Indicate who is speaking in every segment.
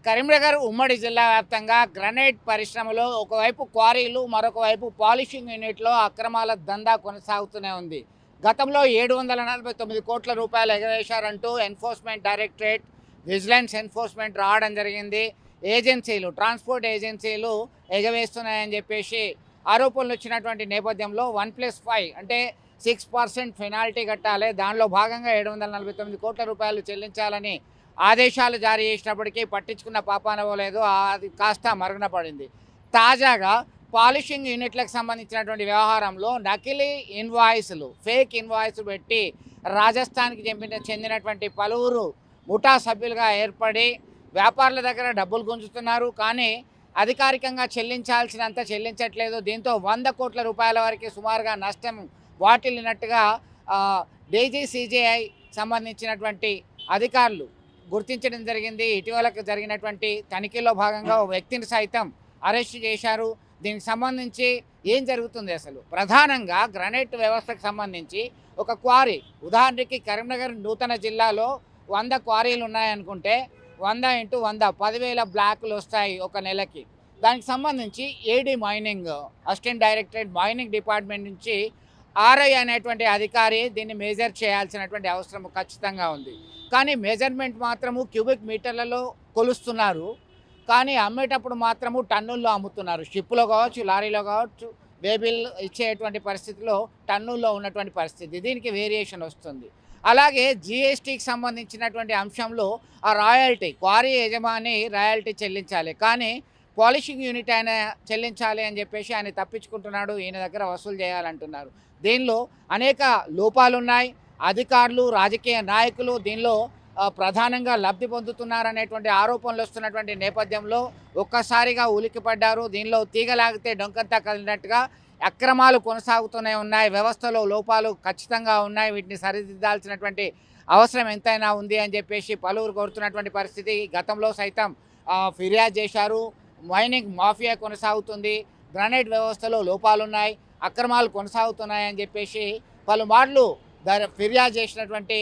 Speaker 1: కరీంనగర్ ఉమ్మడి జిల్లా వ్యాప్తంగా గ్రనైట్ పరిశ్రమలో ఒకవైపు క్వారీలు మరొక వైపు పాలిషింగ్ యూనిట్లో అక్రమాల దందా కొనసాగుతూనే ఉంది. గతంలో 749 కోట్ల రూపాయలు ఎగవేశారంటూ ఎన్ఫోర్స్మెంట్ డైరెక్టరేట్, విజిలెన్స్ ఎన్ఫోర్స్మెంట్ రావడం జరిగింది. ఏజెన్సీలు, ట్రాన్స్పోర్ట్ ఏజెన్సీలు ఎగవేస్తున్నాయని చెప్పేసి ఆరోపణలు వచ్చినటువంటి నేపథ్యంలో 1+5 అంటే 6% పెనాల్టీ కట్టాలి, దానిలో భాగంగా 749 కోట్ల రూపాయలు చెల్లించాలని ఆదేశాలు జారీ చేసినప్పటికీ పట్టించుకున్న పాపాన పోలేదు. అది కాస్త మరుగున పడింది. తాజాగా పాలిషింగ్ యూనిట్లకు సంబంధించినటువంటి వ్యవహారంలో నకిలీ ఇన్వాయిస్లు, ఫేక్ ఇన్వాయిస్లు పెట్టి రాజస్థాన్కి చెందినటువంటి పలువురు ముఠా సభ్యులుగా ఏర్పడి వ్యాపారుల దగ్గర డబ్బులు గుంజుతున్నారు. కానీ అధికారికంగా చెల్లించాల్సినంత చెల్లించట్లేదు. దీంతో 100 కోట్ల రూపాయల వరకు సుమారుగా నష్టం వాటిల్లినట్టుగా డీజీసీజీఐ సంబంధించినటువంటి అధికారులు గుర్తించడం జరిగింది. ఇటీవలకు జరిగినటువంటి తనిఖీలో భాగంగా ఓ వ్యక్తిని సైతం అరెస్ట్ చేశారు. దీనికి సంబంధించి ఏం జరుగుతుంది, అసలు ప్రధానంగా గ్రనైట్ వ్యవస్థకు సంబంధించి ఒక క్వారీ, ఉదాహరణకి కరీంనగర్ నూతన జిల్లాలో 100 క్వారీలు ఉన్నాయనుకుంటే 100 × 100 10,000 బ్లాకులు వస్తాయి ఒక నెలకి. దానికి సంబంధించి ఏడీ mining, assistant directorate mining department నుంచి ఆర్ఐ అనేటువంటి అధికారి దీన్ని మెజర్ చేయాల్సినటువంటి అవసరం ఖచ్చితంగా ఉంది. కానీ మెజర్మెంట్ మాత్రము క్యూబిక్ మీటర్లలో కొలుస్తున్నారు, కానీ అమ్మేటప్పుడు మాత్రము టన్నుల్లో అమ్ముతున్నారు. షిప్లో కావచ్చు, లారీలో కావచ్చు, వేబిల్ ఇచ్చేటువంటి పరిస్థితిలో టన్నుల్లో ఉన్నటువంటి పరిస్థితి. దీనికి వేరియేషన్ వస్తుంది. అలాగే జిఎస్టీకి సంబంధించినటువంటి అంశంలో ఆ రాయల్టీ, క్వారీ యజమాని రాయల్టీ చెల్లించాలి, కానీ పాలిషింగ్ యూనిట్ ఆయన చెల్లించాలి అని చెప్పేసి ఆయన తప్పించుకుంటున్నాడు. ఈయన దగ్గర వసూలు చేయాలంటున్నారు. దీనిలో అనేక లోపాలు ఉన్నాయి. అధికారులు, రాజకీయ నాయకులు దీనిలో ప్రధానంగా లబ్ధి పొందుతున్నారనేటువంటి ఆరోపణలు వస్తున్నటువంటి నేపథ్యంలో ఒక్కసారిగా ఉలిక్కిపడ్డారు. దీనిలో తీగలాగితే డొంకంతా కదిలినట్టుగా అక్రమాలు కొనసాగుతూనే ఉన్నాయి. వ్యవస్థలో లోపాలు ఖచ్చితంగా ఉన్నాయి. వీటిని సరిదిద్దాల్సినటువంటి అవసరం ఎంతైనా ఉంది అని చెప్పేసి పలువురు కోరుతున్నటువంటి పరిస్థితి. గతంలో సైతం ఫిర్యాదు చేశారు. మైనింగ్ మాఫియా కొనసాగుతుంది, గ్రానైట్ వ్యవస్థలో లోపాలున్నాయి, అక్రమాలు కొనసాగుతున్నాయని చెప్పేసి పలుమార్లు ఫిర్యాదు చేసినటువంటి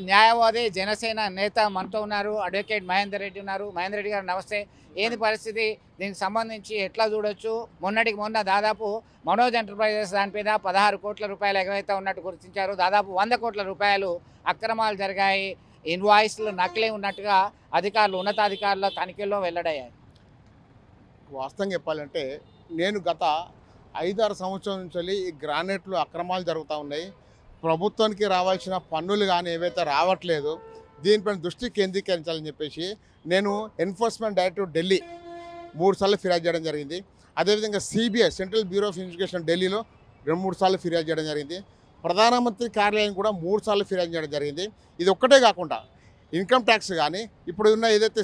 Speaker 1: న్యాయవాది, జనసేన నేత మనతో ఉన్నారు. అడ్వకేట్ మహేందర్ రెడ్డి ఉన్నారు. మహేందర్ రెడ్డి గారు నమస్తే. ఏంది పరిస్థితి, దీనికి సంబంధించి ఎట్లా చూడొచ్చు? మొన్నటికి మొన్న దాదాపు మనోజ్ ఎంటర్ప్రైజెస్ దానిపైన 16 కోట్ల రూపాయలు ఎగవేత ఉన్నట్టు గుర్తించారు. దాదాపు 100 కోట్ల రూపాయలు అక్రమాలు జరిగాయి, ఇన్వాయిస్లు నకిలీ ఉన్నట్టుగా అధికారులు, ఉన్నతాధికారుల తనిఖీల్లో వెల్లడయ్యాయి.
Speaker 2: వాస్తవంగా చెప్పాలంటే నేను గత 5-6 సంవత్సరాల నుంచి ఈ గ్రానైట్లో అక్రమాలు జరుగుతూ ఉన్నాయి. ప్రభుత్వానికి రావాల్సిన పన్నులు కానీ ఏవైతే రావట్లేదు, దీనిపైన దృష్టి కేంద్రీకరించాలని చెప్పేసి నేను ఎన్ఫోర్స్మెంట్ డైరెక్టరేట్ ఢిల్లీ 3 సార్లు ఫిర్యాదు చేయడం జరిగింది. అదేవిధంగా CBI, central bureau of investigation ఢిల్లీలో 2-3 సార్లు ఫిర్యాదు చేయడం జరిగింది. ప్రధానమంత్రి కార్యాలయం కూడా 3 సార్లు ఫిర్యాదు చేయడం జరిగింది. ఇది ఒక్కటే కాకుండా ఇన్కమ్ ట్యాక్స్ కానీ, ఇప్పుడు ఉన్న ఏదైతే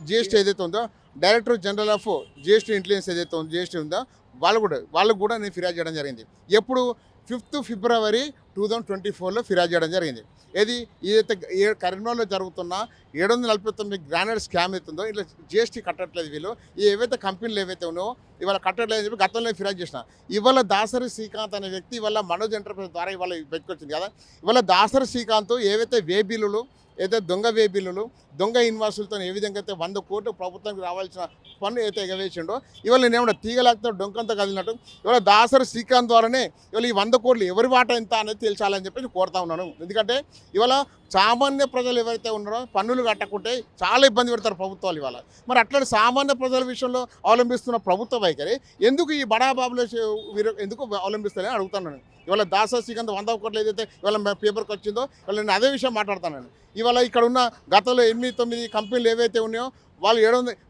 Speaker 2: జిఎస్టీ ఏదైతే ఉందో, director general of GST intelligence ఏదైతే ఉందో, జిఎస్టీ ఉందో, వాళ్ళకు కూడా నేను ఫిర్యాదు చేయడం జరిగింది. ఎప్పుడు 5 ఫిబ్రవరి 2024లో ఫిర్యాదు చేయడం జరిగింది. ఏదైతే కరీంనగర్లో జరుగుతున్న 749 గ్రానైట్ స్కామ్ అవుతుందో, ఇట్లా జిఎస్టీ కట్టట్లేదు వీళ్ళు, ఏవైతే కంపెనీలు ఏవైతే ఉన్నాయో ఇవాళ కట్టట్లేదు అని చెప్పి గతంలో ఫిర్యాదు చేసిన. ఇవాళ దాసరి శ్రీకాంత్ అనే వ్యక్తి ఇవాళ మనోజ్ ఎంటర్ప్రైజ్ ద్వారా ఇవాళ బయటకొచ్చింది కదా. ఇవాళ దాసరి శ్రీకాంత్ ఏవైతే వేబిల్లులు, ఏదైతే దొంగ వేబిల్లులు, దొంగ ఇన్వాయిస్లతో ఏ విధంగా అయితే 100 కోట్లు ప్రభుత్వానికి రావాల్సిన పన్ను అయితే ఎగవేసిండో, ఇవాళ నేనేమన్నా తీగలాగితే డొంకంతా కదిలినట్టు ఇవాళ దాసరి శ్రీకాంత్ ద్వారానే ఇవాళ ఈ 100 కోట్లు ఎవరి వాటా ఎంత అనేది తేల్చాలని చెప్పేసి కోరుతా ఉన్నాను. ఎందుకంటే ఇవాళ సామాన్య ప్రజలు ఎవరైతే ఉన్నారో పన్నులు కట్టకుంటే చాలా ఇబ్బంది పెడతారు ప్రభుత్వాలు. ఇవాళ మరి అట్లాంటి సామాన్య ప్రజల విషయంలో అవలంబిస్తున్న ప్రభుత్వ వైఖరి ఎందుకు ఈ బడాబాబులు ఎందుకు అవలంబిస్తారని అడుగుతున్నాను. ఇవాళ దాసరి శ్రీకాంత్ 100 కోట్లు ఏదైతే ఇవాళ పేపర్కి వచ్చిందో, ఇవాళ నేను అదే విషయం మాట్లాడుతాను. ఇవాళ ఇక్కడ ఉన్న గతంలో 8-9 కంపెనీలు ఏవైతే ఉన్నాయో వాళ్ళు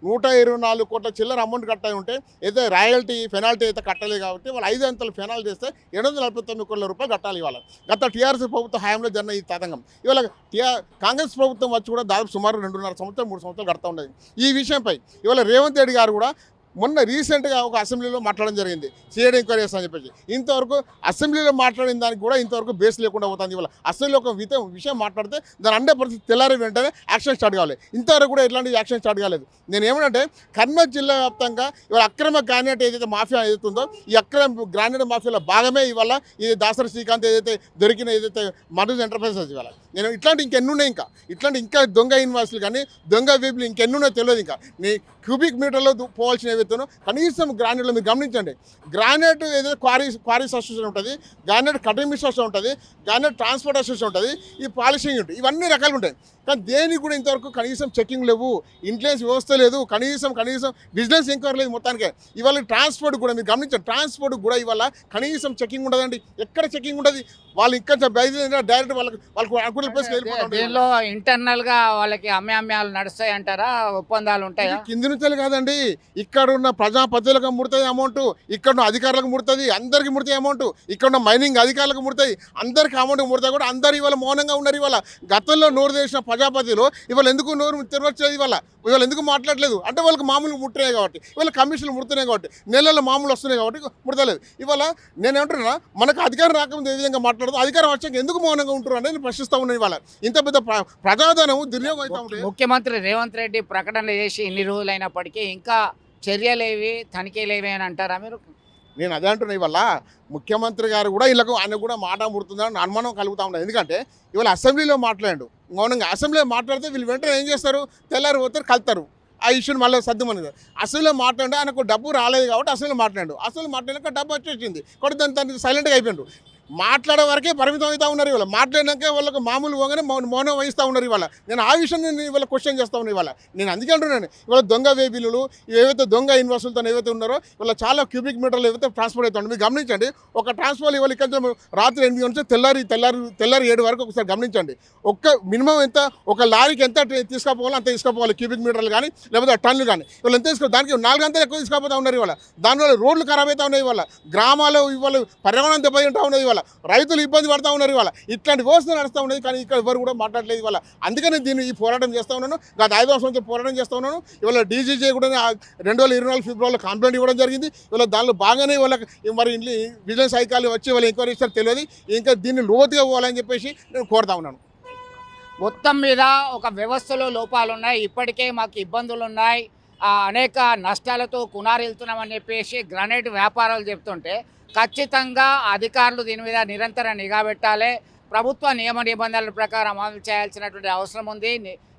Speaker 2: 124 కోట్ల చిల్లర అమౌంట్ కట్టాలి ఉంటే, ఏదైతే రాయల్టీ పెనాల్టీ అయితే కట్టలేదు కాబట్టి వాళ్ళు 5 అంతలు పెనాల్టీ చేస్తే 749 కోట్ల రూపాయలు కట్టాలి. ఇవాళ గత టీఆర్ఎస్ ప్రభుత్వ హయాంలో జరిగిన ఈ తతంగం ఇవాళ కాంగ్రెస్ ప్రభుత్వం వచ్చి కూడా దాదాపు సుమారు 2.5 సంవత్సరాలు 3 సంవత్సరాలు కడతా ఉండేది. ఈ విషయంపై ఇవాళ రేవంత్ రెడ్డి గారు కూడా మొన్న రీసెంట్గా ఒక అసెంబ్లీలో మాట్లాడడం జరిగింది, సిఐడి ఎంక్వైరీ చేస్తామని చెప్పేసి. ఇంతవరకు అసెంబ్లీలో మాట్లాడిన దానికి కూడా ఇంతవరకు బేస్ లేకుండా పోతుంది. ఇవాళ అసెంబ్లీలో ఒక విషయం మాట్లాడితే దాని 100% తెల్లారి వెంటనే యాక్షన్ స్టార్ట్ కావాలి. ఇంతవరకు కూడా ఎట్లాంటి యాక్షన్ స్టార్ట్ కాలేదు. నేను ఏమంటే కర్నూలు జిల్లా వ్యాప్తంగా ఇవాళ అక్రమ గ్రానైట్ ఏదైతే మాఫియా ఏదైతుందో, ఈ అక్రమ గ్రానైట్ మాఫియాలో భాగమే ఇవాళ ఈ దాసరి శ్రీకాంత్ ఏదైతే దొరికిన ఏదైతే మనోజ్ ఎంటర్ప్రైజెస్ ఇవాళ నేను ఇట్లాంటి ఇంకెన్ని ఉన్నాయి, ఇంకా దొంగ ఇన్వాయిస్లు కానీ దొంగ వేపులు ఇంకెన్ని ఉన్నాయో తెలియదు. ఇంకా నీ క్యూబిక్ మీటర్లో పోవాల్సిన ఏవైతేనో కనీసం గ్రానైట్లో మీరు గమనించండి. గ్రానైట్ ఏదైతే క్వారీ అసోసియేషన్ ఉంటుంది, గ్రానైట్ కటింగ్ అసోసియేషన్ ఉంటుంది, గ్రానైట్ ట్రాన్స్పోర్ట్ అసోసియేషన్ ఉంటుంది, ఈ పాలిషింగ్ ఉంటుంది, ఇవన్నీ రకాలు ఉంటాయి. కానీ దేనికి కూడా ఇంతవరకు కనీసం చెకింగ్ లేవు, ఇంటెలిజెన్స్ వ్యవస్థ లేదు, కనీసం బిజినెస్ ఎంక్వైరీ లేదు మొత్తానికి. ఇవాళ ట్రాన్స్పోర్ట్ కూడా మీరు గమనించండి, ట్రాన్స్పోర్ట్ కూడా ఇవాళ కనీసం చెకింగ్ ఉండదండి. ఎక్కడ చెకింగ్ ఉండదు. వాళ్ళు ఇంకా డైరెక్ట్ వాళ్ళకు అనుకున్న ప్లేస్
Speaker 1: దీనిలో ఇంటర్నల్ గా వాళ్ళకి అమ్మాలు నడుస్తాయి అంటారా, ఒప్పందాలు ఉంటాయా?
Speaker 2: కింది నుంచి కాదండి, ఇక్కడ ఉన్న ప్రజాప్రతినిధులకు ముడుతుంది అమౌంట్, ఇక్కడ ఉన్న అధికారులకు ముడుతుంది, అందరికి ముడుతాయి అమౌంట్, ఇక్కడ ఉన్న మైనింగ్ అధికారులకు ముడుతాయి, అందరికి అమౌంట్ ముడతాయి. కూడా అందరు ఇవాళ మౌనంగా ఉన్నారు. ఇవాళ గతంలో నోరు తెరిచిన ప్రజాపతిలో ఇవాళ ఎందుకు నోరు తెరవచ్చేది, ఇవాళ ఎందుకు మాట్లాడలేదు అంటే వాళ్ళకి మామూలు ముట్టున్నాయి కాబట్టి, ఇవాళ కమిషన్లు ముడుతున్నాయి కాబట్టి, నెలల్లో మామూలు వస్తున్నాయి కాబట్టి ముడతలేదు. ఇవాళ నేనేమంటున్నా, మనకు అధికారం రాకముందు ఏ విధంగా మాట్లాడుతూ అధికారం వచ్చాక ఎందుకు మౌనంగా ఉంటున్నారు అని నేను ప్రశ్నిస్తూ ఉన్నాను. ఇవాళ ఇంత పెద్ద ప్రజాధనం దుర్యోగం అవుతా ఉంటుంది.
Speaker 1: ముఖ్యమంత్రి రేవంత్ రెడ్డి ప్రకటన చేసి ఇన్ని రోజులైనప్పటికీ ఇంకా చర్యలేవి, తనిఖీలేవి అని అంటారా మీరు?
Speaker 2: నేను అదే అంటున్నా. ఇవాళ ముఖ్యమంత్రి గారు కూడా వీళ్ళకు ఆయన కూడా మాట ముడుతుందని అనుమానం కలుగుతూ ఉన్నది. ఎందుకంటే ఇవాళ అసెంబ్లీలో మాట్లాడు, మౌనంగా అసెంబ్లీలో మాట్లాడితే వీళ్ళు వెంటనే ఏం చేస్తారు, తెల్లారి పోతారు, కలుతారు, ఆ ఇష్యూని మళ్ళీ సర్దుమని. అసెంబ్లీలో మాట్లాడే ఆయనకు డబ్బు రాలేదు కాబట్టి అసెంబ్లీలో మాట్లాడాక డబ్బు వచ్చేసింది కాబట్టి దాన్ని సైలెంట్గా అయిపోయాడు. మాట్లాడే వరకే పరిమితం అవుతూ ఉన్నారు. ఇవాళ మాట్లాడినాక వాళ్ళకి మామూలు పోగానే మౌనం వహిస్తూ ఉన్నారు. ఇవాళ నేను ఆ విషయం నేను ఇవాళ క్వశ్చన్ చేస్తా ఉన్నాను. ఇవాళ నేను అందుకే అంటున్నాను, ఇవాళ దొంగ వేబిల్లులు ఏవైతే దొంగ ఇన్వెస్టులతో ఏవైతే ఉన్నారో ఇవాళ చాలా క్యూబిక్ మీటర్లు ఏవైతే ట్రాన్స్పోర్ట్ అవుతుంది. మీరు గమనించండి, ఒక ట్రాన్స్పోర్ట్ ఇవాళ ఇక్కడ రాత్రి 8 గంటల నుంచి తెల్లారి 7 వరకు ఒకసారి గమనించండి. మినిమం ఎంత, ఒక లారీకి ఎంత తీసుకుపోవాలో అంత తీసుకుపోవాలి, క్యూబిక్ మీటర్లు కానీ లేకపోతే టన్నులు కానీ. ఇవాళ ఎంత దానికి 4 గంటలు ఎక్కువ తీసుకుపోతా ఉన్నారు. ఇవాళ దానివల్ల రోడ్లు ఖరాబ్ అవుతా ఉన్నాయి. ఇవాళ గ్రామాలు ఇవాళ పర్యావరణం దెబ్బతింటా ఉన్నది. ఇవాళ రైతులు ఇబ్బంది పడతా ఉన్నారు. ఇవాళ ఇట్లాంటి వ్యవస్థ నడుస్తూ ఉన్నది, కానీ ఇక్కడ ఎవరు కూడా మాట్లాడలేదు. ఇవాళ అందుకని ఈ పోరాటం చేస్తూ ఉన్నాను. గత 5 సంవత్సరం నుంచి పోరాటం చేస్తూ ఉన్నాను. ఇవాళ డీజీజే కూడా 2024 ఫిబ్రవరిలో కంప్లైంట్ ఇవ్వడం జరిగింది. ఇవాళ దానిలో బాగానే వాళ్ళకి మరి విజిలెన్స్ అధికారులు వచ్చి వాళ్ళ ఎంక్వైరీ ఇస్తారు తెలియదు. ఇంకా దీన్ని లోతుగా పోవాలని చెప్పేసి నేను కోరుతా ఉన్నాను.
Speaker 1: మొత్తం మీద ఒక వ్యవస్థలో లోపాలు ఉన్నాయి, ఇప్పటికే మాకు ఇబ్బందులు ఉన్నాయి, అనేక నష్టాలతో కునారిల్తున్నామని చెప్పేసి గ్రానైట్ వ్యాపారాలు చెప్తుంటే ఖచ్చితంగా అధికారులు దీని మీద నిరంతరం నిఘా పెట్టాలి. ప్రభుత్వ నియమ నిబంధనల ప్రకారం అమలు చేయాల్సినటువంటి అవసరం ఉంది.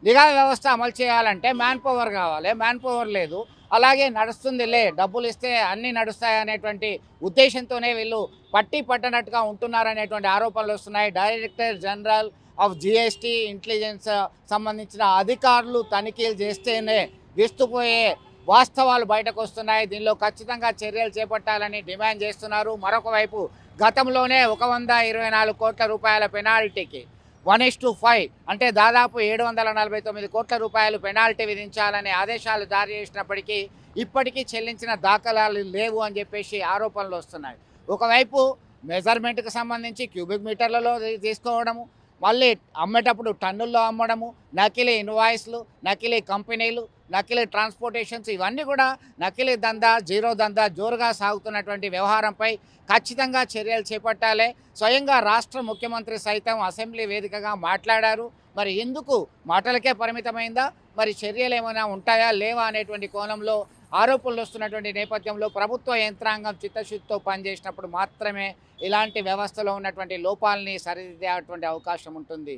Speaker 1: నిఘా వ్యవస్థ అమలు చేయాలంటే మ్యాన్ పవర్ కావాలి, మ్యాన్ పవర్ లేదు. అలాగే నడుస్తుందిలే, డబ్బులు ఇస్తే అన్నీ నడుస్తాయి అనేటువంటి ఉద్దేశంతోనే వీళ్ళు పట్టనట్టుగా ఉంటున్నారనేటువంటి ఆరోపణలు వస్తున్నాయి. Director general of GST intelligence సంబంధించిన అధికారులు తనిఖీలు చేస్తేనే విస్తుపోయే వాస్తవాలు బయటకు వస్తున్నాయి. దీనిలో ఖచ్చితంగా చర్యలు చేపట్టాలని డిమాండ్ చేస్తున్నారు. మరొక వైపు గతంలోనే 124 కోట్ల రూపాయల పెనాల్టీకి 1:5 అంటే దాదాపు 749 కోట్ల రూపాయలు పెనాల్టీ విధించాలనే ఆదేశాలు జారీ చేసినప్పటికీ ఇప్పటికీ చెల్లించిన దాఖలాలు లేవు అని చెప్పేసి ఆరోపణలు వస్తున్నాయి. ఒకవైపు మెజర్మెంట్కి సంబంధించి క్యూబిక్ మీటర్లలో తీసుకోవడము, మళ్ళీ అమ్మేటప్పుడు టన్నుల్లో అమ్మడము, నకిలీ ఇన్వాయిస్లు, నకిలీ కంపెనీలు, నకిలీ ట్రాన్స్పోర్టేషన్స్, ఇవన్నీ కూడా నకిలీ దందా, జీరో దందా జోరుగా సాగుతున్నటువంటి వ్యవహారంపై ఖచ్చితంగా చర్యలు చేపట్టాలి. స్వయంగా రాష్ట్ర ముఖ్యమంత్రి సైతం అసెంబ్లీ వేదికగా మాట్లాడారు. మరి ఎందుకు మాటలకే పరిమితమైందా, మరి చర్యలు ఏమైనా ఉంటాయా లేవా అనేటువంటి కోణంలో ఆరోపణలు వస్తున్నటువంటి నేపథ్యంలో ప్రభుత్వ యంత్రాంగం చిత్తశుద్ధితో పనిచేసినప్పుడు మాత్రమే ఇలాంటి వ్యవస్థలో ఉన్నటువంటి లోపాలని సరిదిద్దేటువంటి అవకాశం ఉంటుంది.